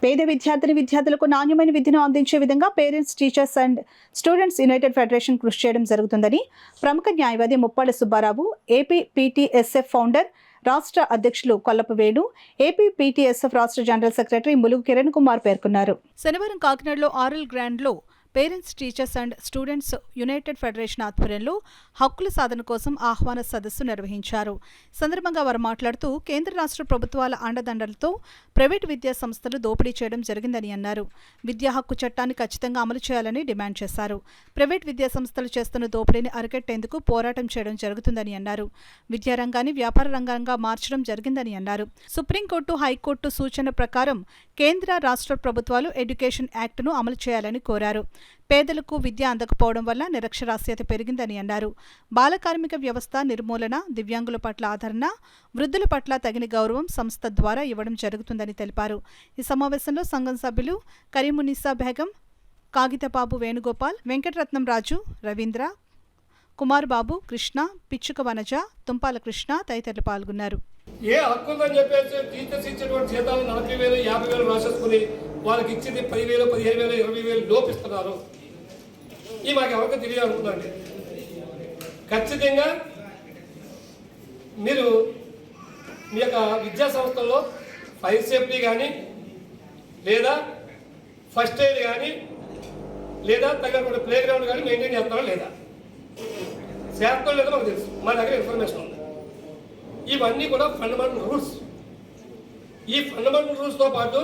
పేద విద్యార్థులకు నాణ్యమైన విద్యను అందించే విధంగా parents, teachers and students united federation కృషి చేయడం జరుగుతుందని ప్రముఖ న్యాయవాది Muppalla Subbarao, AP PTSF founder, రాష్ట్ర అధ్యక్షులు కొల్లపు వేణు, ఏపీ పీటీఎస్ఎఫ్ రాష్ట్ర జనరల్ సెక్రటరీ ములుగు కిరణ్ కుమార్ పేర్కొన్నారు. శనివారం కాకినాడలో ఆర్ఎల్ గ్రాండ్లో parents, teachers and students united federation ఆధ్వర్యంలో హక్కుల సాధన కోసం ఆహ్వాన సదస్సు నిర్వహించారు. సందర్భంగా వారు మాట్లాడుతూ కేంద్ర రాష్ట్ర ప్రభుత్వాల అండదండలతో ప్రైవేటు విద్యా సంస్థలు దోపిడీ చేయడం జరిగిందని అన్నారు. విద్యా హక్కు చట్టాన్ని ఖచ్చితంగా అమలు చేయాలని డిమాండ్ చేశారు. ప్రైవేటు విద్యా సంస్థలు చేస్తున్న దోపిడీని అరికట్టేందుకు పోరాటం చేయడం జరుగుతుందని అన్నారు. విద్యారంగాన్ని వ్యాపార రంగంగా మార్చడం జరిగిందని అన్నారు. సుప్రీంకోర్టు, హైకోర్టు సూచన ప్రకారం కేంద్ర, రాష్ట్ర ప్రభుత్వాలు ఎడ్యుకేషన్ యాక్ట్ను అమలు చేయాలని కోరారు. పేదలకు విద్య అందకపోవడం వల్ల నిరక్షరాస్యత పెరిగిందని అన్నారు. బాల కార్మిక వ్యవస్థ నిర్మూలన, దివ్యాంగుల పట్ల ఆదరణ, వృద్ధుల పట్ల తగిన గౌరవం సంస్థ ద్వారా ఇవ్వడం జరుగుతుందని తెలిపారు. ఈ సమావేశంలో సంఘం సభ్యులు కరీమునిసా బేగం, కాగితబాబు వేణుగోపాల్, వెంకటరత్నం రాజు, రవీంద్ర, కుమార్ బాబు, కృష్ణ, పిచ్చుక వనజ, తుంపాల కృష్ణ తదితరులు పాల్గొన్నారు. ఏ హక్కు ఉందని చెప్పేసి టీచర్స్ ఇచ్చేటువంటి జీతాలు 40,000, 50,000 రాసేసుకుని వాళ్ళకి ఇచ్చింది 10,000, 15,000, 20,000 లోపిస్తున్నారు. ఈ మాకు ఎవరికి తెలియదు అనుకుందండి. ఖచ్చితంగా మీరు మీ యొక్క విద్యా సంస్థల్లో ఫైర్ సేఫ్టీ కానీ, లేదా ఫస్ట్ ఎయిడ్ కానీ, లేదా తగినటువంటి ప్లే గ్రౌండ్ కానీ మెయింటైన్ చేస్తారో లేదా, చేస్తారో లేదో మాకు తెలుసు. మా దగ్గర ఇన్ఫర్మేషన్ ఉంది. ఇవన్నీ కూడా ఫండమెంటల్ రూల్స్. ఈ ఫండమెంటల్ రూల్స్తో పాటు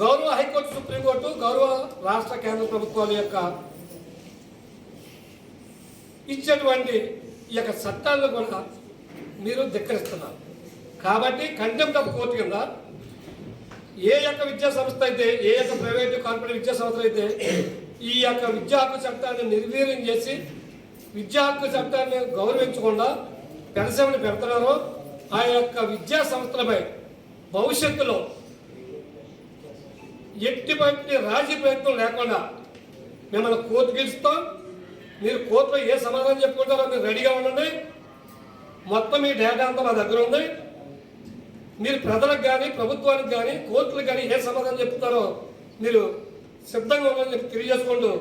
గౌరవ హైకోర్టు, సుప్రీంకోర్టు, గౌరవ రాష్ట్ర, కేంద్ర ప్రభుత్వాల యొక్క ఇచ్చేటువంటి ఈ యొక్క చట్టాలను కూడా మీరు ధిక్కరిస్తున్నారు. కాబట్టి కంటెంప్ట్ ఆఫ్ కోర్టు కింద ఏ యొక్క విద్యా సంస్థ అయితే, ఏ యొక్క ప్రైవేటు, కార్పొరేట్ విద్యా సంస్థలు అయితే ఈ యొక్క విద్యా హక్కు చట్టాన్ని నిర్వీర్యం చేసి విద్యా హక్కు చట్టాన్ని గౌరవించకుండా పెడసెమని పెడుతున్నారో ఆ యొక్క విద్యా సంస్థలపై భవిష్యత్తులో ఎటువంటి రాజీ ప్రయత్నం లేకుండా మిమ్మల్ని కోర్టు గెలుస్తాం. మీరు కోర్టులో ఏ సమాధానం చెప్పుకుంటారో మీరు రెడీగా ఉండండి. మొత్తం మీ డేటా అంతా మా దగ్గర ఉంది. మీరు ప్రజలకు కానీ, ప్రభుత్వానికి కానీ, కోర్టులకు కానీ ఏ సమాధానం చెప్తారో మీరు సిద్ధంగా ఉందని తెలియజేసుకుంటూ